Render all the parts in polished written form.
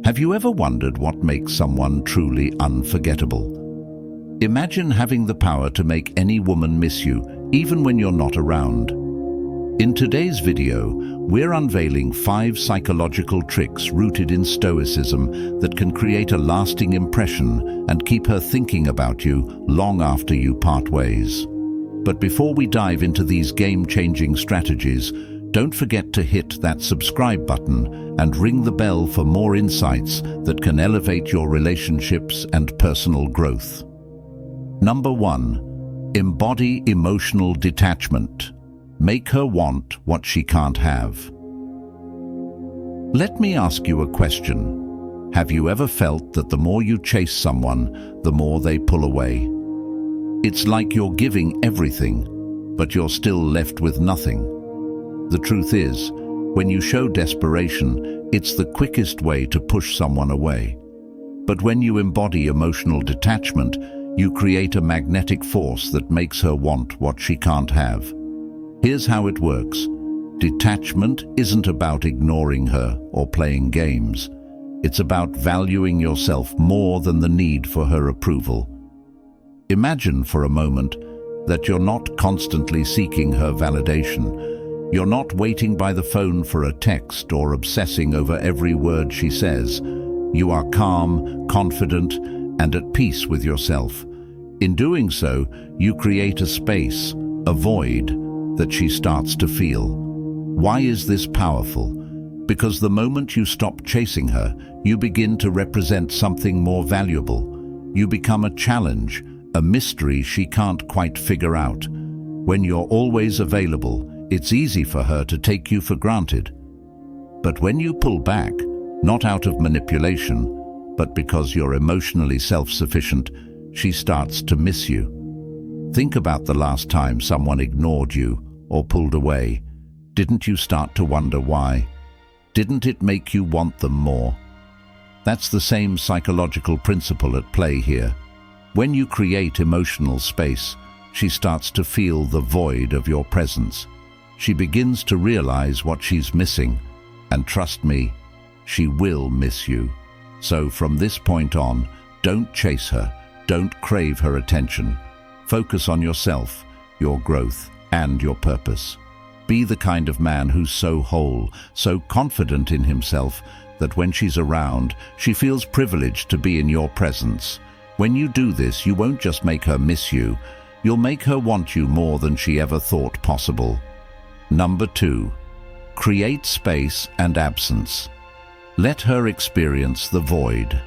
Have you ever wondered what makes someone truly unforgettable? Imagine having the power to make any woman miss you, even when you're not around. In today's video, we're unveiling 5 psychological tricks rooted in Stoicism that can create a lasting impression and keep her thinking about you long after you part ways. But before we dive into these game-changing strategies, don't forget to hit that subscribe button and ring the bell for more insights that can elevate your relationships and personal growth. Number 1. Embody emotional detachment. Make her want what she can't have. Let me ask you a question. Have you ever felt that the more you chase someone, the more they pull away? It's like you're giving everything, but you're still left with nothing. The truth is, when you show desperation, it's the quickest way to push someone away. But when you embody emotional detachment, you create a magnetic force that makes her want what she can't have. Here's how it works. Detachment isn't about ignoring her or playing games. It's about valuing yourself more than the need for her approval. Imagine for a moment that you're not constantly seeking her validation. You're not waiting by the phone for a text or obsessing over every word she says. You are calm, confident, and at peace with yourself. In doing so, you create a space, a void, that she starts to feel. Why is this powerful? Because the moment you stop chasing her, you begin to represent something more valuable. You become a challenge, a mystery she can't quite figure out. When you're always available, it's easy for her to take you for granted. But when you pull back, not out of manipulation, but because you're emotionally self-sufficient, she starts to miss you. Think about the last time someone ignored you or pulled away. Didn't you start to wonder why? Didn't it make you want them more? That's the same psychological principle at play here. When you create emotional space, she starts to feel the void of your presence. She begins to realize what she's missing, and trust me, she will miss you. So from this point on, don't chase her, don't crave her attention. Focus on yourself, your growth, and your purpose. Be the kind of man who's so whole, so confident in himself, that when she's around, she feels privileged to be in your presence. When you do this, you won't just make her miss you, you'll make her want you more than she ever thought possible. Number 2. Create space and absence. Let her experience the void.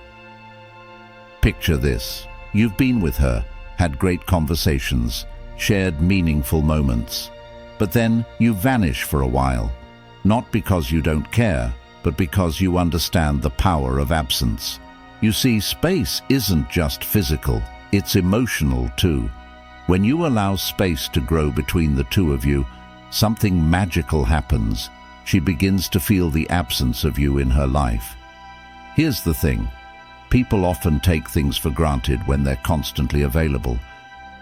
Picture this. You've been with her, had great conversations, shared meaningful moments. But then you vanish for a while, not because you don't care, but because you understand the power of absence. You see, space isn't just physical, it's emotional too. When you allow space to grow between the two of you, something magical happens. She begins to feel the absence of you in her life. Here's the thing. People often take things for granted when they're constantly available.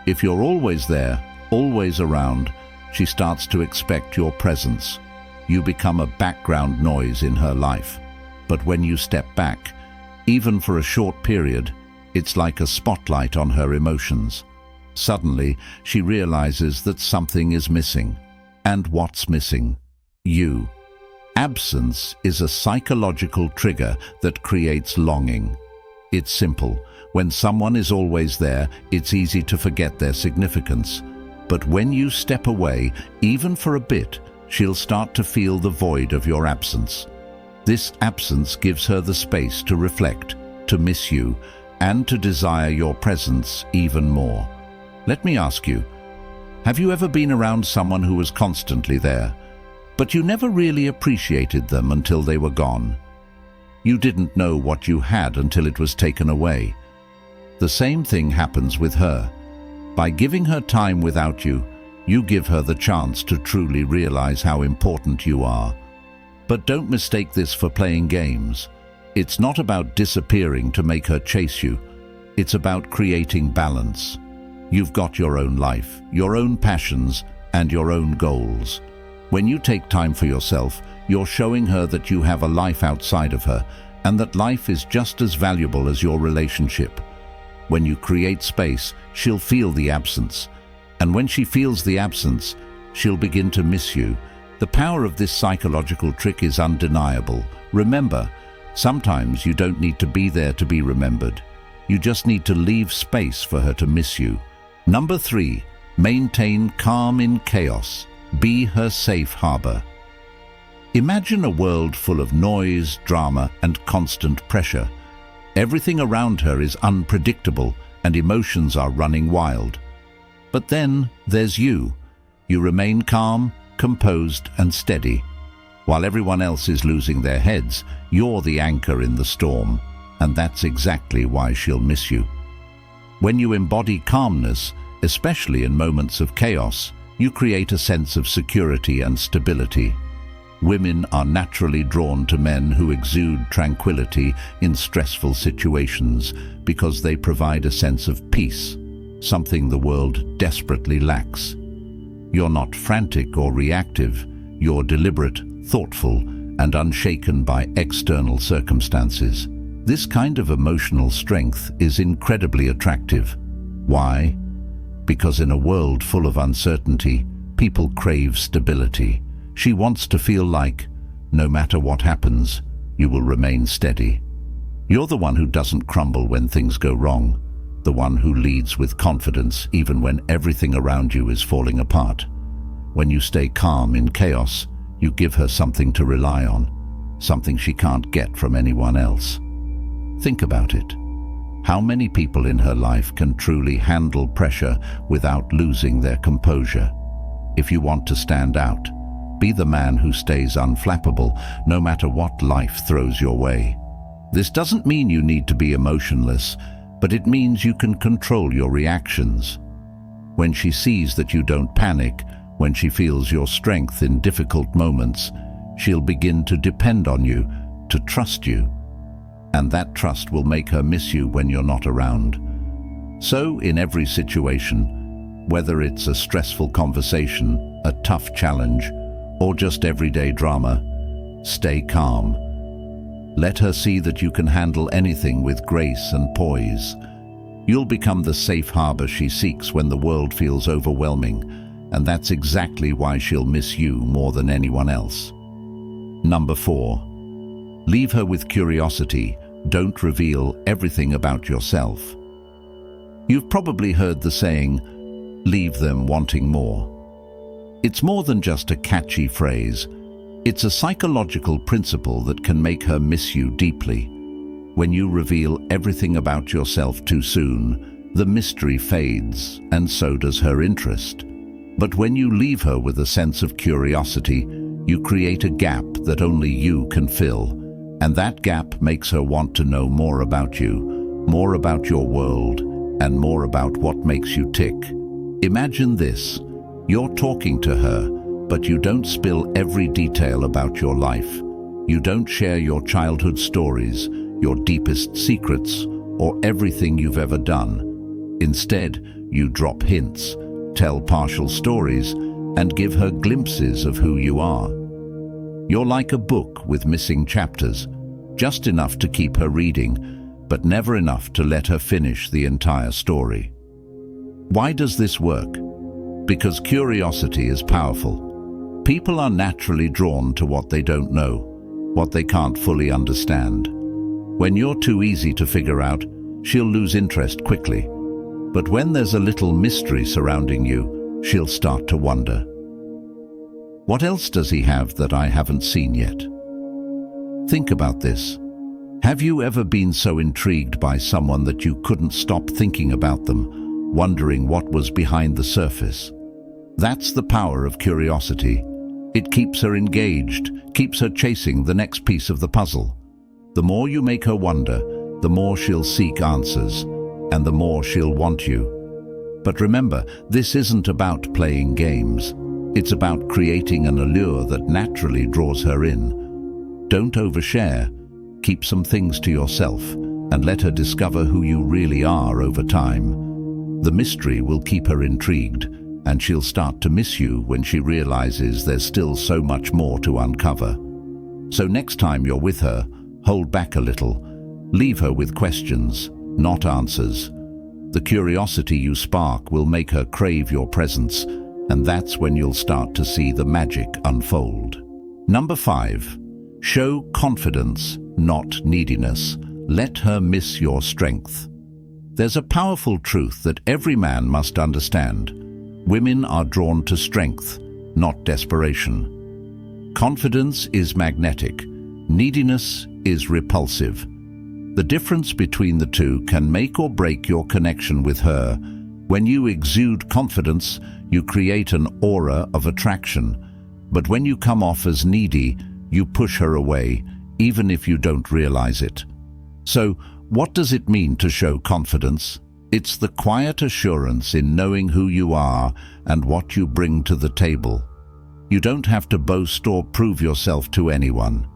If you're always there, always around, she starts to expect your presence. You become a background noise in her life. But when you step back, even for a short period, it's like a spotlight on her emotions. Suddenly, she realizes that something is missing. And what's missing? You. Absence is a psychological trigger that creates longing. It's simple. When someone is always there, it's easy to forget their significance. But when you step away, even for a bit, she'll start to feel the void of your absence. This absence gives her the space to reflect, to miss you, and to desire your presence even more. Let me ask you, have you ever been around someone who was constantly there, but you never really appreciated them until they were gone? You didn't know what you had until it was taken away. The same thing happens with her. By giving her time without you, you give her the chance to truly realize how important you are. But don't mistake this for playing games. It's not about disappearing to make her chase you. It's about creating balance. You've got your own life, your own passions, and your own goals. When you take time for yourself, you're showing her that you have a life outside of her, and that life is just as valuable as your relationship. When you create space, she'll feel the absence. And when she feels the absence, she'll begin to miss you. The power of this psychological trick is undeniable. Remember, sometimes you don't need to be there to be remembered. You just need to leave space for her to miss you. Number 3, maintain calm in chaos. Be her safe harbor. Imagine a world full of noise, drama, and constant pressure. Everything around her is unpredictable and emotions are running wild. But then there's you. You remain calm, composed, and steady. While everyone else is losing their heads, you're the anchor in the storm, and that's exactly why she'll miss you. When you embody calmness, especially in moments of chaos, you create a sense of security and stability. Women are naturally drawn to men who exude tranquility in stressful situations because they provide a sense of peace, something the world desperately lacks. You're not frantic or reactive, you're deliberate, thoughtful, and unshaken by external circumstances. This kind of emotional strength is incredibly attractive. Why? Because in a world full of uncertainty, people crave stability. She wants to feel like, no matter what happens, you will remain steady. You're the one who doesn't crumble when things go wrong, the one who leads with confidence even when everything around you is falling apart. When you stay calm in chaos, you give her something to rely on, something she can't get from anyone else. Think about it. How many people in her life can truly handle pressure without losing their composure? If you want to stand out, be the man who stays unflappable no matter what life throws your way. This doesn't mean you need to be emotionless, but it means you can control your reactions. When she sees that you don't panic, when she feels your strength in difficult moments, she'll begin to depend on you, to trust you. And that trust will make her miss you when you're not around. So, in every situation, whether it's a stressful conversation, a tough challenge, or just everyday drama, stay calm. Let her see that you can handle anything with grace and poise. You'll become the safe harbor she seeks when the world feels overwhelming, and that's exactly why she'll miss you more than anyone else. Number 4. Leave her with curiosity. Don't reveal everything about yourself. You've probably heard the saying, leave them wanting more. It's more than just a catchy phrase. It's a psychological principle that can make her miss you deeply. When you reveal everything about yourself too soon, the mystery fades, and so does her interest. But when you leave her with a sense of curiosity, you create a gap that only you can fill. And that gap makes her want to know more about you, more about your world, and more about what makes you tick. Imagine this. You're talking to her, but you don't spill every detail about your life. You don't share your childhood stories, your deepest secrets, or everything you've ever done. Instead, you drop hints, tell partial stories, and give her glimpses of who you are. You're like a book with missing chapters, just enough to keep her reading, but never enough to let her finish the entire story. Why does this work? Because curiosity is powerful. People are naturally drawn to what they don't know, what they can't fully understand. When you're too easy to figure out, she'll lose interest quickly. But when there's a little mystery surrounding you, she'll start to wonder. What else does he have that I haven't seen yet? Think about this. Have you ever been so intrigued by someone that you couldn't stop thinking about them, wondering what was behind the surface? That's the power of curiosity. It keeps her engaged, keeps her chasing the next piece of the puzzle. The more you make her wonder, the more she'll seek answers, and the more she'll want you. But remember, this isn't about playing games. It's about creating an allure that naturally draws her in. Don't overshare. Keep some things to yourself, and let her discover who you really are over time. The mystery will keep her intrigued, and she'll start to miss you when she realizes there's still so much more to uncover. So next time you're with her, Hold back a little. Leave her with questions, not answers. The curiosity you spark will make her crave your presence, and that's when you'll start to see the magic unfold. Number 5. Show confidence, not neediness. Let her miss your strength. There's a powerful truth that every man must understand. Women are drawn to strength, not desperation. Confidence is magnetic. Neediness is repulsive. The difference between the two can make or break your connection with her. When you exude confidence, you create an aura of attraction. But when you come off as needy, you push her away, even if you don't realize it. So, what does it mean to show confidence? It's the quiet assurance in knowing who you are and what you bring to the table. You don't have to boast or prove yourself to anyone.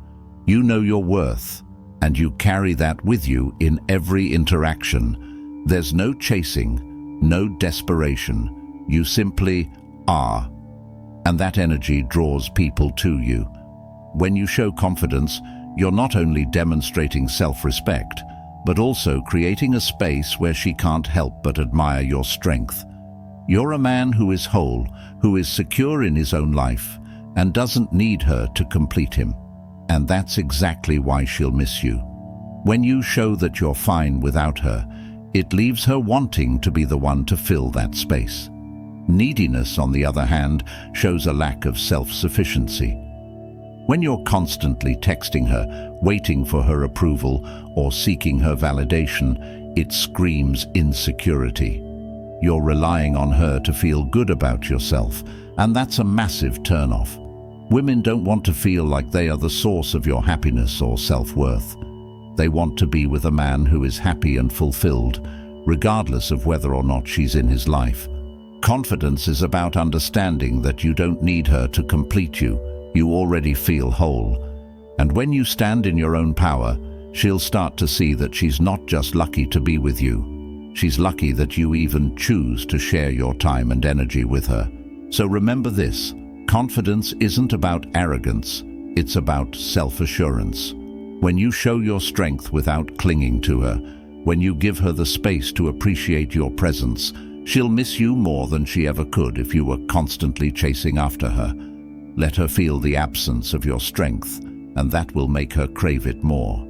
You know your worth, and you carry that with you in every interaction. There's no chasing, no desperation. You simply are. And that energy draws people to you. When you show confidence, you're not only demonstrating self-respect, but also creating a space where she can't help but admire your strength. You're a man who is whole, who is secure in his own life, and doesn't need her to complete him. And that's exactly why she'll miss you. When you show that you're fine without her, it leaves her wanting to be the one to fill that space. Neediness, on the other hand, shows a lack of self-sufficiency. When you're constantly texting her, waiting for her approval, or seeking her validation, it screams insecurity. You're relying on her to feel good about yourself, and that's a massive turn-off. Women don't want to feel like they are the source of your happiness or self-worth. They want to be with a man who is happy and fulfilled, regardless of whether or not she's in his life. Confidence is about understanding that you don't need her to complete you. You already feel whole. And when you stand in your own power, she'll start to see that she's not just lucky to be with you. She's lucky that you even choose to share your time and energy with her. So remember this. Confidence isn't about arrogance, it's about self-assurance. When you show your strength without clinging to her, when you give her the space to appreciate your presence, she'll miss you more than she ever could if you were constantly chasing after her. Let her feel the absence of your strength, and that will make her crave it more.